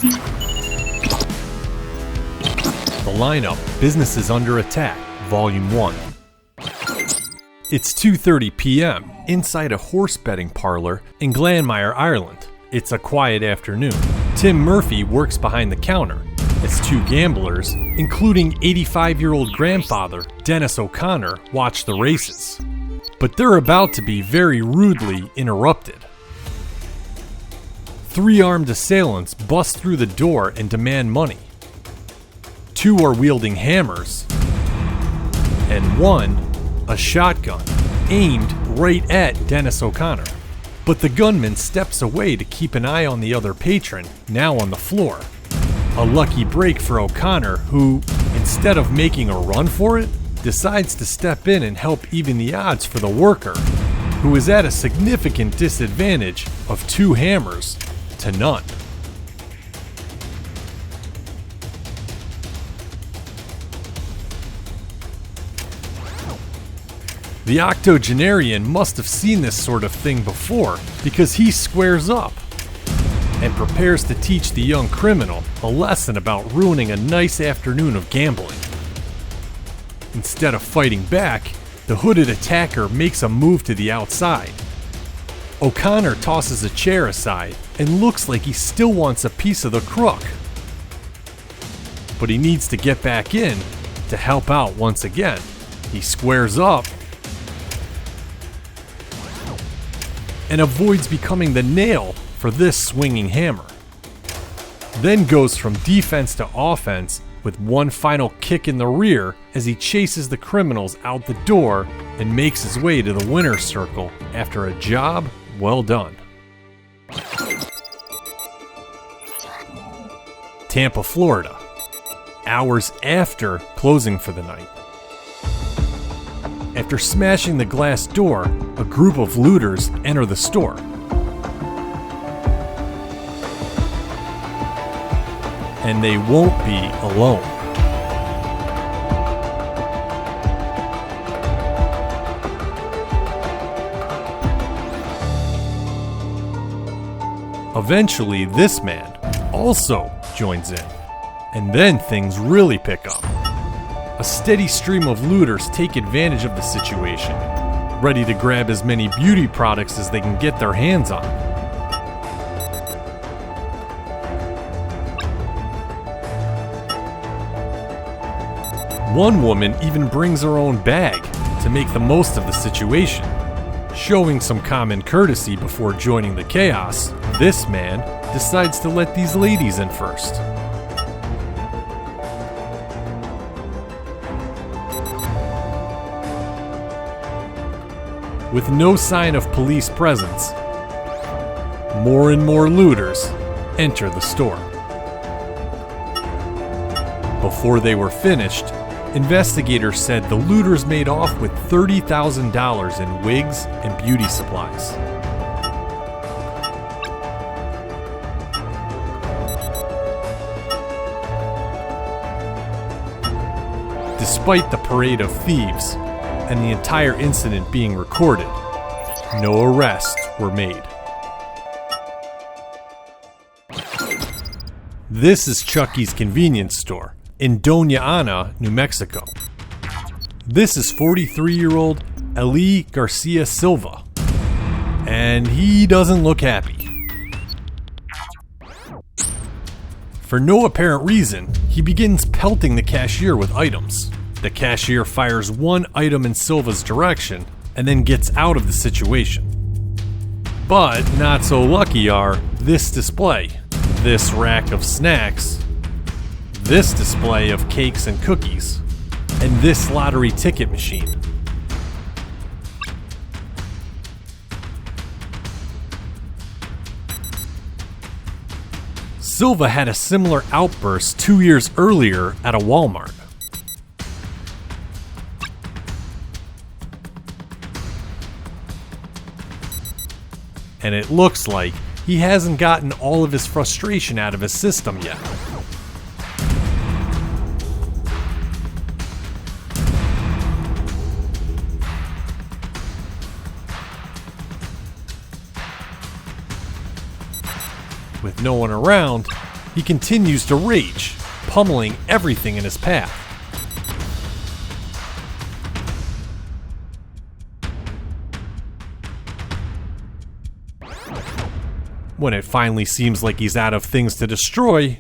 The lineup, Businesses Under Attack, Volume 1. It's 2:30 p.m. inside a horse betting parlor in Glanmire, Ireland. It's a quiet afternoon. Tim Murphy works behind the counter as two gamblers, including 85-year-old grandfather Dennis O'Connor, watch the races. But they're about to be very rudely interrupted. Three armed assailants bust through the door and demand money. Two are wielding hammers, and one, a shotgun, aimed right at Dennis O'Connor. But the gunman steps away to keep an eye on the other patron, now on the floor. A lucky break for O'Connor, who, instead of making a run for it, decides to step in and help even the odds for the worker, who is at a significant disadvantage of 2 hammers to none. The octogenarian must have seen this sort of thing before, because he squares up and prepares to teach the young criminal a lesson about ruining a nice afternoon of gambling. Instead of fighting back, the hooded attacker makes a move to the outside. O'Connor tosses a chair aside and looks like he still wants a piece of the crook. But he needs to get back in to help out once again. He squares up and avoids becoming the nail for this swinging hammer. Then goes from defense to offense with one final kick in the rear as he chases the criminals out the door and makes his way to the winner's circle after a job well done. Tampa, Florida, hours after closing for the night. After smashing the glass door, a group of looters enter the store. And they won't be alone. Eventually, this man also joins in, and then things really pick up. A steady stream of looters take advantage of the situation, ready to grab as many beauty products as they can get their hands on. One woman even brings her own bag to make the most of the situation. Showing some common courtesy before joining the chaos, this man decides to let these ladies in first. With no sign of police presence, more and more looters enter the store. Before they were finished, investigators said the looters made off with $30,000 in wigs and beauty supplies. Despite the parade of thieves and the entire incident being recorded, no arrests were made. This is Chucky's convenience store in Doña Ana, New Mexico. This is 43-year-old Eli Garcia Silva, and he doesn't look happy. For no apparent reason, he begins pelting the cashier with items. The cashier fires one item in Silva's direction and then gets out of the situation. But not so lucky are this display, this rack of snacks, this display of cakes and cookies, and this lottery ticket machine. Silva had a similar outburst 2 years earlier at a Walmart. And it looks like he hasn't gotten all of his frustration out of his system yet. With no one around, he continues to rage, pummeling everything in his path. When it finally seems like he's out of things to destroy,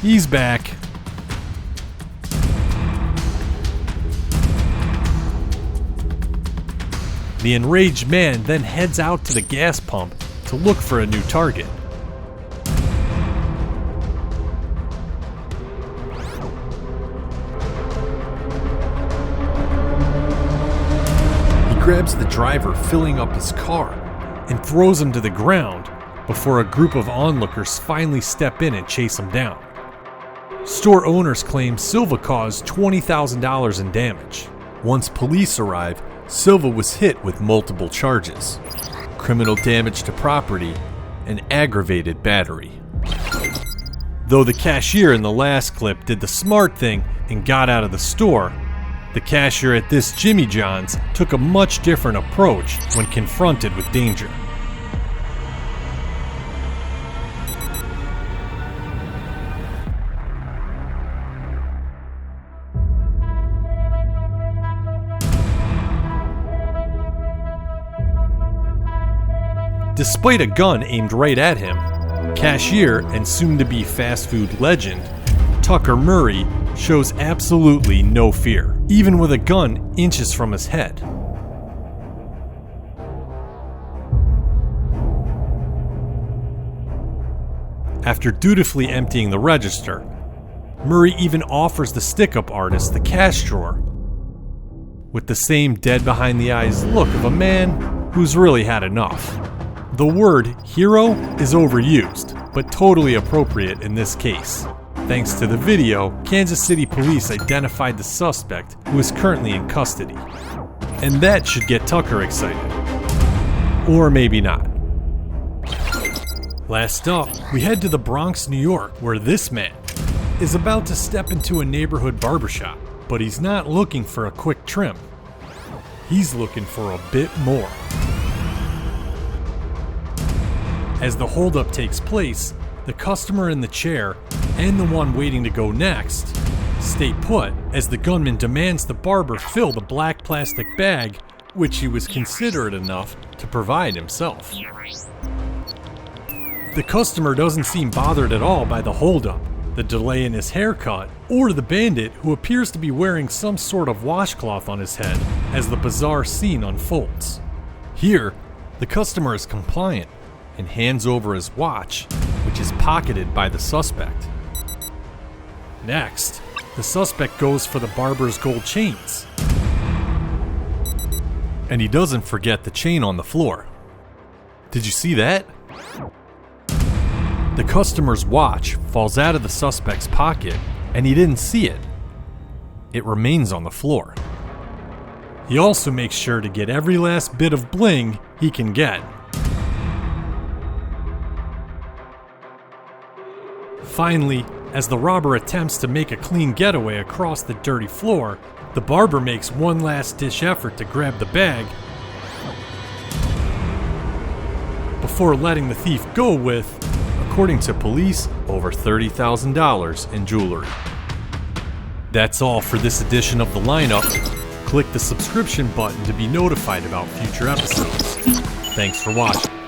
he's back. The enraged man then heads out to the gas pump to look for a new target. He grabs the driver filling up his car and throws him to the ground before a group of onlookers finally step in and chase him down. Store owners claim Silva caused $20,000 in damage. Once police arrive, Silva was hit with multiple charges: criminal damage to property and aggravated battery. Though the cashier in the last clip did the smart thing and got out of the store, the cashier at this Jimmy John's took a much different approach when confronted with danger. Despite a gun aimed right at him, cashier and soon-to-be fast food legend Tucker Murray shows absolutely no fear, even with a gun inches from his head. After dutifully emptying the register, Murray even offers the stick-up artist the cash drawer, with the same dead-behind-the-eyes look of a man who's really had enough. The word hero is overused, but totally appropriate in this case. Thanks to the video, Kansas City police identified the suspect, who is currently in custody. And that should get Tucker excited. Or maybe not. Last up, we head to the Bronx, New York, where this man is about to step into a neighborhood barbershop, but he's not looking for a quick trim. He's looking for a bit more. As the holdup takes place, the customer in the chair and the one waiting to go next stay put as the gunman demands the barber fill the black plastic bag, which he was considerate enough to provide himself. The customer doesn't seem bothered at all by the holdup, the delay in his haircut, or the bandit, who appears to be wearing some sort of washcloth on his head as the bizarre scene unfolds. Here, the customer is compliant and hands over his watch, which is pocketed by the suspect. Next, the suspect goes for the barber's gold chains. And he doesn't forget the chain on the floor. Did you see that? The customer's watch falls out of the suspect's pocket, and he didn't see it. It remains on the floor. He also makes sure to get every last bit of bling he can get. Finally, as the robber attempts to make a clean getaway across the dirty floor, the barber makes one last-ditch effort to grab the bag before letting the thief go with, according to police, over $30,000 in jewelry. That's all for this edition of The Lineup. Click the subscription button to be notified about future episodes. Thanks for watching.